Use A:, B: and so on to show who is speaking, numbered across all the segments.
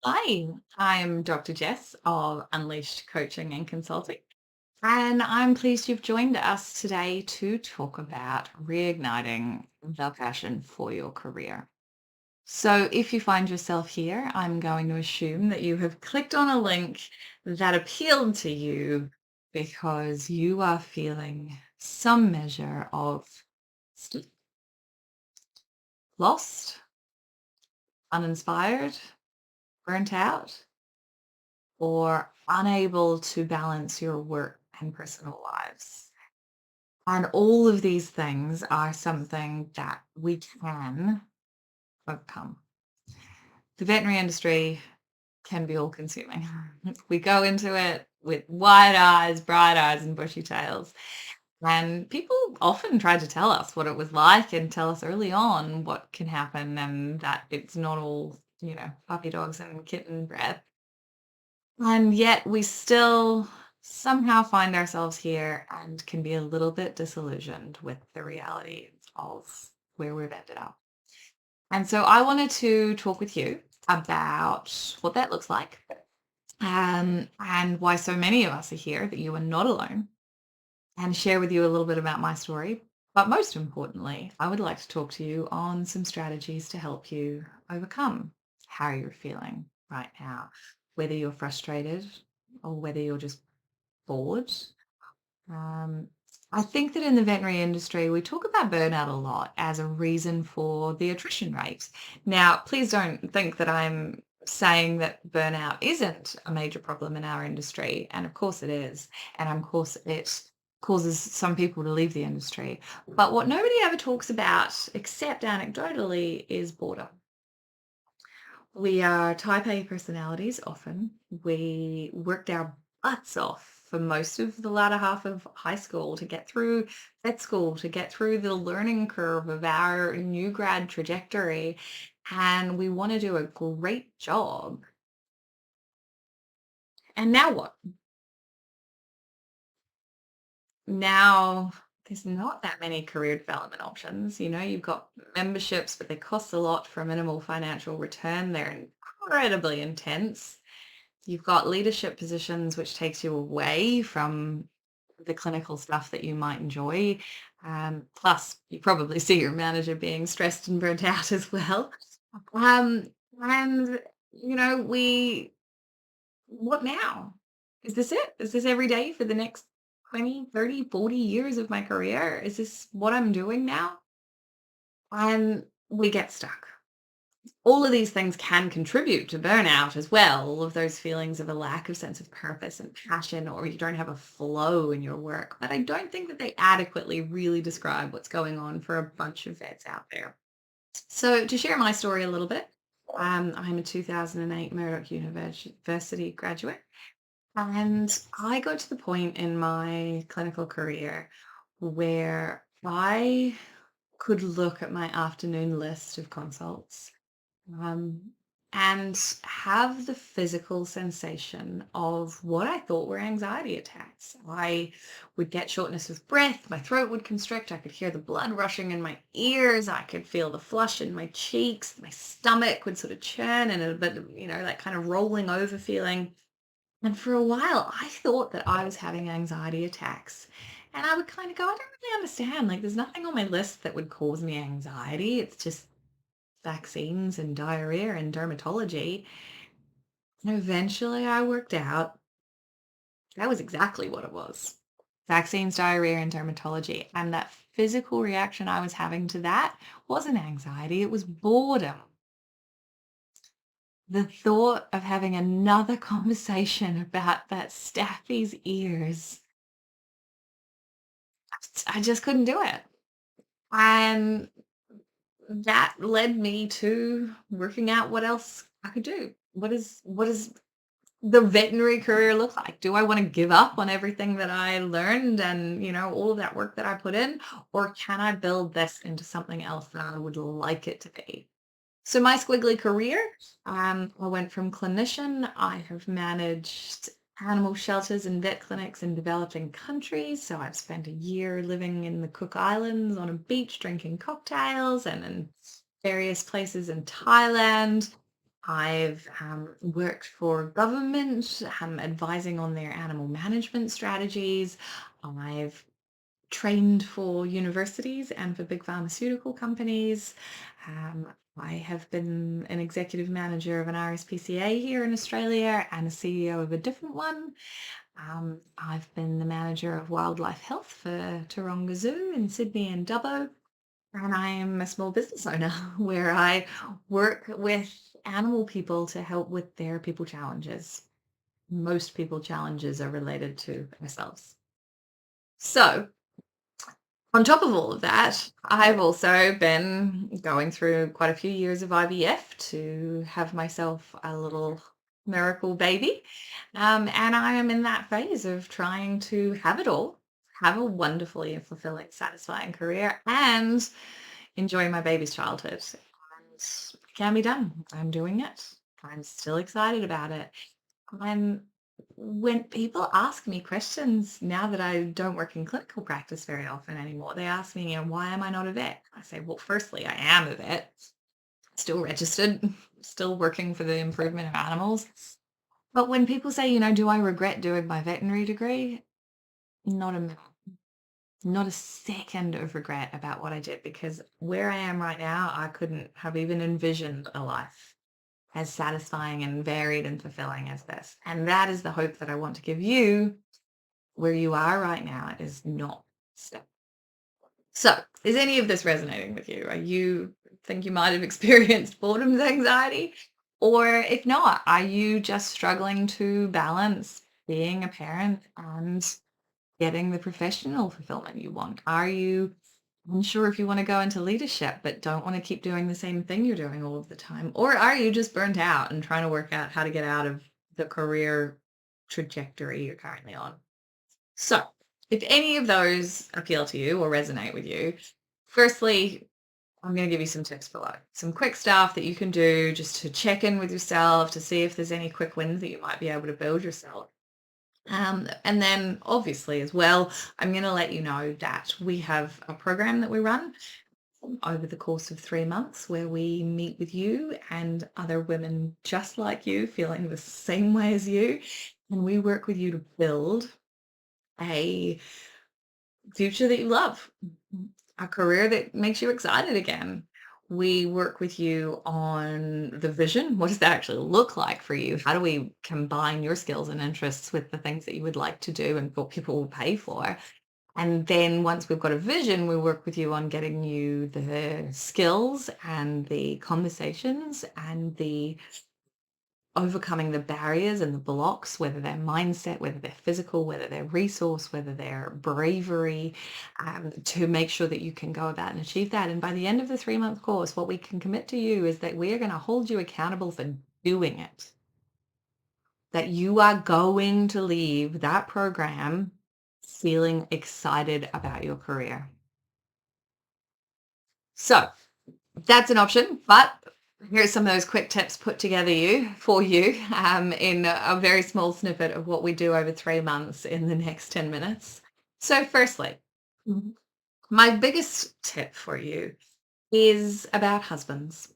A: Hi, I'm Dr. Jess of Unleashed Coaching and Consulting, and I'm pleased you've joined us today to talk about reigniting the passion for your career. So, if you find yourself here, I'm going to assume that you have clicked on a link that appealed to you because you are feeling some measure of st- lost, uninspired, burnt out, or unable to balance your work and personal lives. And all of these things are something that we can overcome. The veterinary industry can be all consuming. We go into it with wide eyes, bright eyes, and bushy tails. And people often try to tell us what it was like and tell us early on what can happen and that it's not all, puppy dogs and kitten breath. And yet we still somehow find ourselves here and can be a little bit disillusioned with the reality of where we've ended up. And so I wanted to talk with you about what that looks like, and why so many of us are here, that you are not alone, and share with you a little bit about my story. But most importantly, I would like to talk to you on some strategies to help you overcome how you're feeling right now, whether you're frustrated or whether you're just bored. Um, I think that in the veterinary industry, we talk about burnout a lot as a reason for the attrition rate. Now, please don't think that I'm saying that burnout isn't a major problem in our industry. And of course it is. And of course it causes some people to leave the industry. But what nobody ever talks about, except anecdotally, is boredom. We are type A personalities often. We worked our butts off for most of the latter half of high school to get through vet school, to get through the learning curve of our new grad trajectory. And we want to do a great job. And now what? Now there's not that many career development options. You've got memberships, but they cost a lot for a minimal financial return. They're incredibly intense. You've got leadership positions, which takes you away from the clinical stuff that you might enjoy. Plus, you probably see your manager being stressed and burnt out as well. Um, and, what now? Is this it? Is this every day for the next 20, 30, 40 years of my career? Is this what I'm doing now? And we get stuck. All of these things can contribute to burnout as well. All of those feelings of a lack of sense of purpose and passion, or you don't have a flow in your work. But I don't think that they adequately really describe what's going on for a bunch of vets out there. So, to share my story a little bit, I'm a 2008 Murdoch University graduate, and I got to the point in my clinical career where I could look at my afternoon list of consults, um, and have the physical sensation of what I thought were anxiety attacks. I would get shortness of breath, my throat would constrict, I could hear the blood rushing in my ears, I could feel the flush in my cheeks, my stomach would sort of churn and a bit, that kind of rolling over feeling. And for a while, I thought that I was having anxiety attacks. And I would kind of go, I don't really understand. Like, there's nothing on my list that would cause me anxiety. It's just vaccines and diarrhea and dermatology. And eventually I worked out that was exactly what it was. Vaccines, diarrhea, and dermatology. And that physical reaction I was having to that wasn't anxiety, it was boredom. The thought of having another conversation about that Staffy's ears, I just couldn't do it. And that led me to working out what else I could do. What is the veterinary career look like? Do I want to give up on everything that I learned and, all of that work that I put in? Or can I build this into something else that I would like it to be? So my squiggly career, I went from clinician. I have managed animal shelters and vet clinics in developing countries. So I've spent a year living in the Cook Islands on a beach drinking cocktails and in various places in Thailand. I've worked for government, advising on their animal management strategies. I've trained for universities and for big pharmaceutical companies. Um, I have been an executive manager of an RSPCA here in Australia and a CEO of a different one. I've been the manager of wildlife health for Taronga Zoo in Sydney and Dubbo. And I am a small business owner where I work with animal people to help with their people challenges. Most people challenges are related to ourselves. So, on top of all of that, I've also been going through quite a few years of IVF to have myself a little miracle baby. And I am in that phase of trying to have it all, have a wonderfully fulfilling, satisfying career, and enjoy my baby's childhood. And it can be done. I'm doing it. I'm still excited about it. And when people ask me questions now that I don't work in clinical practice very often anymore, they ask me, why am I not a vet? I say, well, firstly, I am a vet, still registered, still working for the improvement of animals. But when people say, do I regret doing my veterinary degree? Not a minute, not a second of regret about what I did, because where I am right now, I couldn't have even envisioned a life as satisfying and varied and fulfilling as this. And that is the hope that I want to give you. Where you are right now is not stuck. So, is any of this resonating with you? Are you think you might have experienced boredom's anxiety? Or if not, are you just struggling to balance being a parent and getting the professional fulfillment you want? Are you unsure if you want to go into leadership, but don't want to keep doing the same thing you're doing all of the time? Or are you just burnt out and trying to work out how to get out of the career trajectory you're currently on? So, if any of those appeal to you or resonate with you, firstly, I'm going to give you some tips below. Some quick stuff that you can do just to check in with yourself to see if there's any quick wins that you might be able to build yourself. And then, obviously, as well, I'm going to let you know that we have a program that we run over the course of 3 months where we meet with you and other women just like you, feeling the same way as you. And we work with you to build a future that you love, a career that makes you excited again. We work with you on the vision. What does that actually look like for you? How do we combine your skills and interests with the things that you would like to do and what people will pay for? And then once we've got a vision, we work with you on getting you the skills and the conversations and the overcoming the barriers and the blocks, whether they're mindset, whether they're physical, whether they're resource, whether they're bravery, to make sure that you can go about and achieve that. And by the end of the 3 month course, what we can commit to you is that we are going to hold you accountable for doing it, that you are going to leave that program feeling excited about your career. So that's an option, but here's some of those quick tips put together for you in a very small snippet of what we do over 3 months in the next 10 minutes. So, firstly, Mhm. my biggest tip for you is about husbands.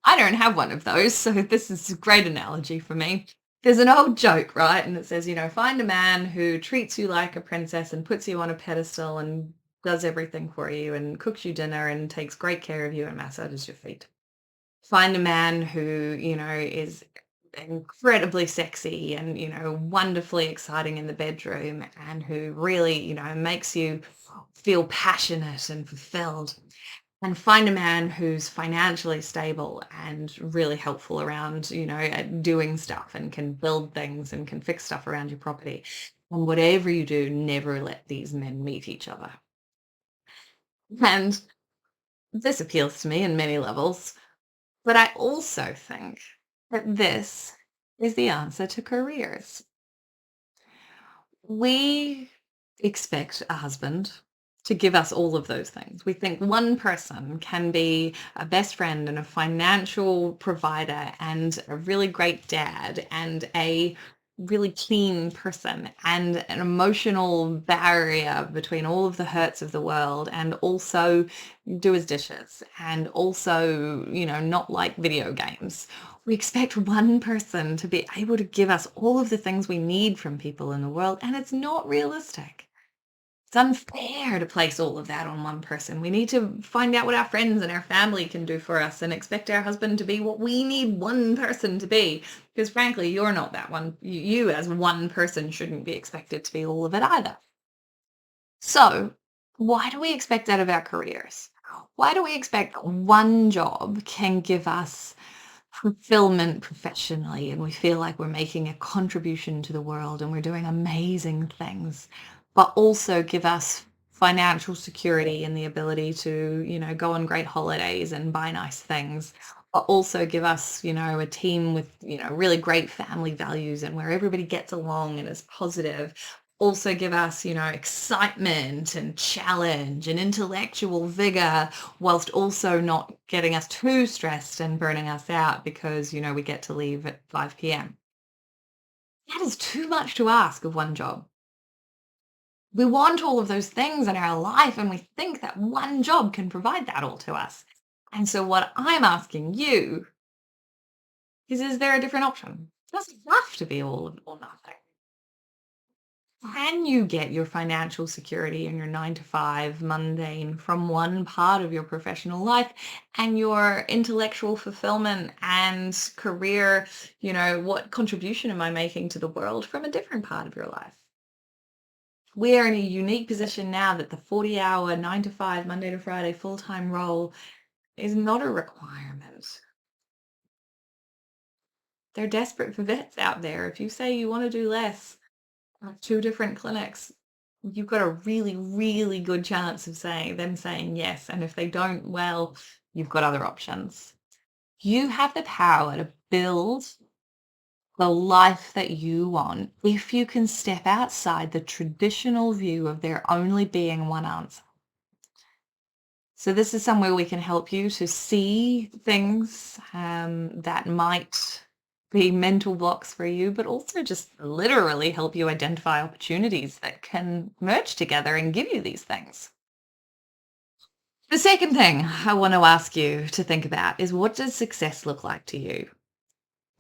A: I don't have one of those, so this is a great analogy for me. There's an old joke, right? And it says, find a man who treats you like a princess and puts you on a pedestal and does everything for you and cooks you dinner and takes great care of you and massages your feet. Find a man who, is incredibly sexy and, wonderfully exciting in the bedroom and who really, makes you feel passionate and fulfilled. And find a man who's financially stable and really helpful around, at doing stuff and can build things and can fix stuff around your property. And whatever you do, never let these men meet each other. And this appeals to me in many levels. But I also think that this is the answer to careers. We expect a husband to give us all of those things. We think one person can be a best friend and a financial provider and a really great dad and a really clean person and an emotional barrier between all of the hurts of the world and also do his dishes and also, not like video games. We expect one person to be able to give us all of the things we need from people in the world, and it's not realistic. It's unfair to place all of that on one person. We need to find out what our friends and our family can do for us and expect our husband to be what we need one person to be. Because frankly, you're not that one. You as one person shouldn't be expected to be all of it either. So, why do we expect that of our careers? Why do we expect that one job can give us fulfillment professionally and we feel like we're making a contribution to the world and we're doing amazing things, but also give us financial security and the ability to, go on great holidays and buy nice things, but also give us, a team with, really great family values and where everybody gets along and is positive. Also give us, excitement and challenge and intellectual vigor whilst also not getting us too stressed and burning us out because, we get to leave at 5 p.m. That is too much to ask of one job. We want all of those things in our life and we think that one job can provide that all to us. And so what I'm asking you is there a different option? It doesn't have to be all or nothing. Can you get your financial security and your 9 to 5 mundane from one part of your professional life and your intellectual fulfillment and career, what contribution am I making to the world from a different part of your life? We are in a unique position now that the 40-hour, 9 to 5, Monday to Friday full time role is not a requirement. They're desperate for vets out there. If you say you want to do less, two different clinics, you've got a really, really good chance of saying yes. And if they don't, well, you've got other options. You have the power to build the life that you want if you can step outside the traditional view of there only being one answer. So this is somewhere we can help you to see things that might be mental blocks for you, but also just literally help you identify opportunities that can merge together and give you these things. The second thing I want to ask you to think about is what does success look like to you?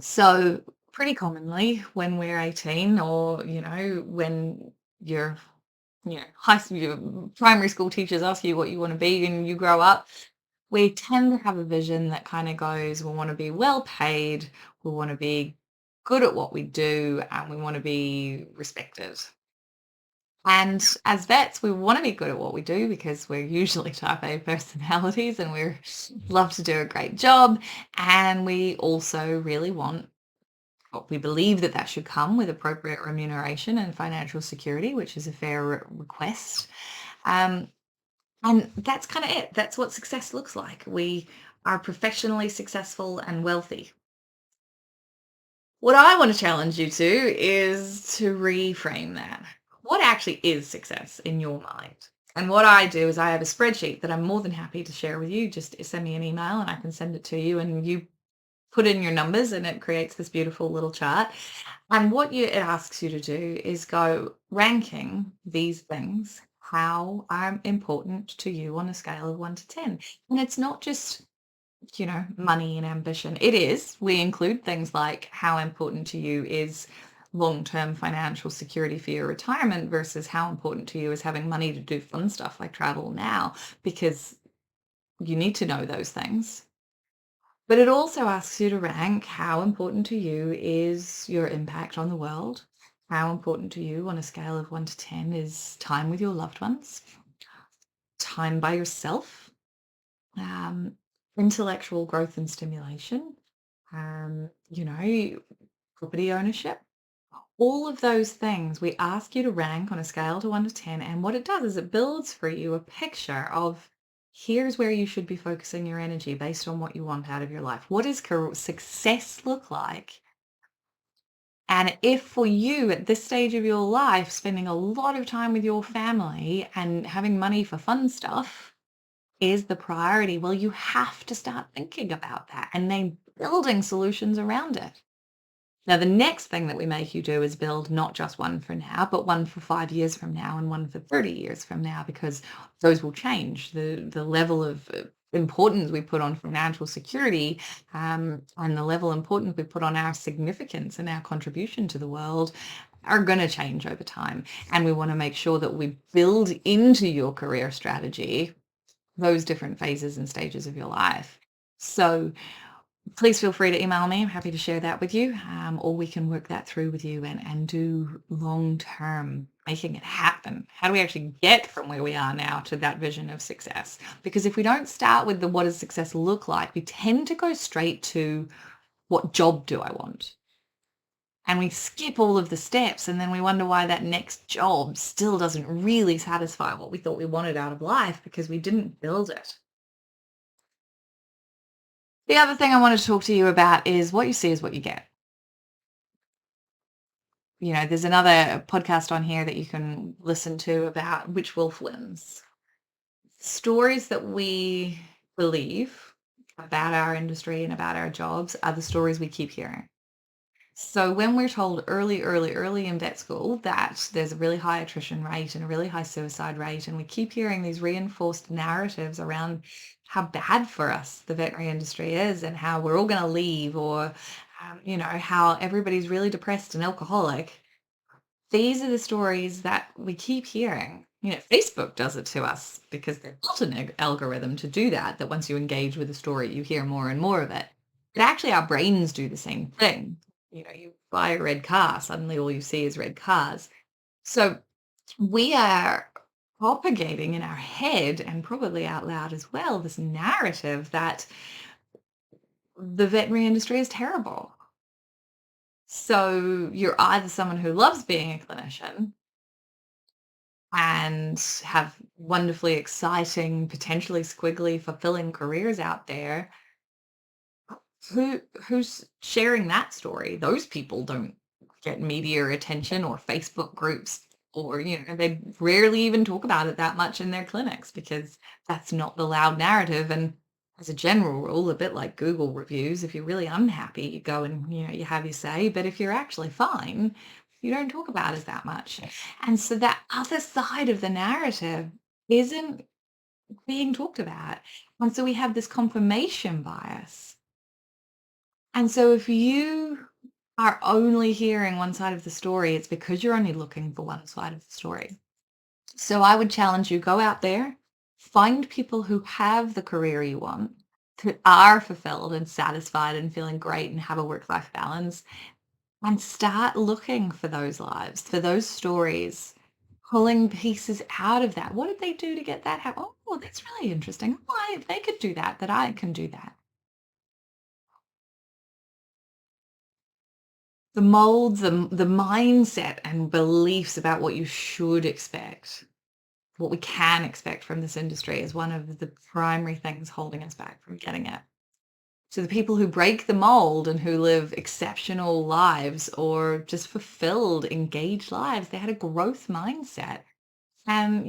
A: So pretty commonly when we're 18 or, when you're high school, your primary school teachers ask you what you want to be and you grow up, we tend to have a vision that kind of goes, we want to be well paid, we want to be good at what we do, and we want to be respected. And as vets, we want to be good at what we do because we're usually type A personalities and we love to do a great job. And we also really want what we believe that should come with appropriate remuneration and financial security, which is a fair request. Um, and that's kind of it. That's what success looks like. We are professionally successful and wealthy. What I want to challenge you to is to reframe that. What actually is success in your mind? And what I do is I have a spreadsheet that I'm more than happy to share with you. Just send me an email and I can send it to you and you put in your numbers and it creates this beautiful little chart. And what it asks you to do is go ranking these things, how are important to you on a scale of 1 to 10. And it's not just, money and ambition. It is. We include things like how important to you is long-term financial security for your retirement versus how important to you is having money to do fun stuff like travel now, because you need to know those things. But it also asks you to rank how important to you is your impact on the world. How important to you on a scale of 1 to 10 is time with your loved ones, time by yourself, um, intellectual growth and stimulation, property ownership. All of those things we ask you to rank on a scale to 1 to 10. And what it does is it builds for you a picture of here's where you should be focusing your energy based on what you want out of your life. What does success look like? And if for you at this stage of your life, spending a lot of time with your family and having money for fun stuff is the priority, well, you have to start thinking about that and then building solutions around it. Now, the next thing that we make you do is build not just one for now, but one for 5 years from now and one for 30 years from now, because those will change. The level of importance we put on financial security and the level of importance we put on our significance and our contribution to the world are going to change over time. And we want to make sure that we build into your career strategy those different phases and stages of your life. So, please feel free to email me. I'm happy to share that with you, or we can work that through with you and do long term making it happen. How do we actually get from where we are now to that vision of success? Because if we don't start with the what does success look like, we tend to go straight to what job do I want? And we skip all of the steps and then we wonder why that next job still doesn't really satisfy what we thought we wanted out of life because we didn't build it. The other thing I want to talk to you about is what you see is what you get. There's another podcast on here that you can listen to about which wolf wins. Stories that we believe about our industry and about our jobs are the stories we keep hearing. So when we're told early in vet school that there's a really high attrition rate and a really high suicide rate, and we keep hearing these reinforced narratives around how bad for us the veterinary industry is and how we're all going to leave or, how everybody's really depressed and alcoholic. These are the stories that we keep hearing. Facebook does it to us because they've built an algorithm to do that, that once you engage with a story, you hear more and more of it. But actually, our brains do the same thing. You buy a red car, suddenly all you see is red cars. So we are propagating in our head and probably out loud as well this narrative that the veterinary industry is terrible. So you're either someone who loves being a clinician and have wonderfully exciting, potentially squiggly, fulfilling careers out there. Who's sharing that story? Those people don't get media attention or Facebook groups, or they rarely even talk about it that much in their clinics because that's not the loud narrative. And as a general rule, a bit like Google reviews, if you're really unhappy, you go and you have your say. But if you're actually fine, you don't talk about it that much. And so that other side of the narrative isn't being talked about. And so we have this confirmation bias. And so if you are only hearing one side of the story, it's because you're only looking for one side of the story. So I would challenge you, go out there, find people who have the career you want, who are fulfilled and satisfied and feeling great and have a work-life balance, and start looking for those lives, for those stories, pulling pieces out of that. What did they do to get that happen? Oh, that's really interesting. Why if they could do that, that I can do that. The molds, the mindset and beliefs about what you should expect, what we can expect from this industry is one of the primary things holding us back from getting it. So the people who break the mold and who live exceptional lives or just fulfilled, engaged lives, they had a growth mindset. And,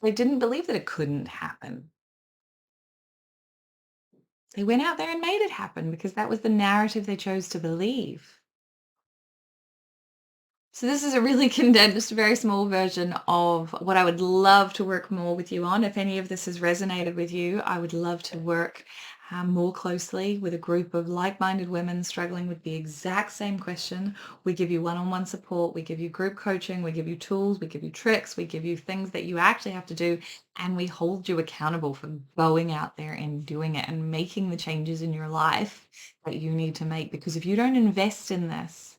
A: they didn't believe that it couldn't happen. They went out there and made it happen because that was the narrative they chose to believe. So this is a really condensed, very small version of what I would love to work more with you on. If any of this has resonated with you, I would love to work more closely with a group of like-minded women struggling with the exact same question. We give you one-on-one support, we give you group coaching, we give you tools, we give you tricks, we give you things that you actually have to do, and we hold you accountable for going out there and doing it and making the changes in your life that you need to make. Because if you don't invest in this,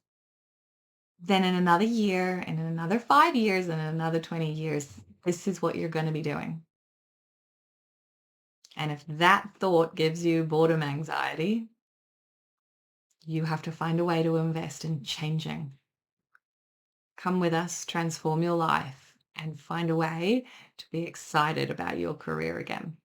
A: then in another year and in another 5 years and in another 20 years, this is what you're going to be doing. And if that thought gives you boredom anxiety, you have to find a way to invest in changing. Come with us, transform your life, and find a way to be excited about your career again.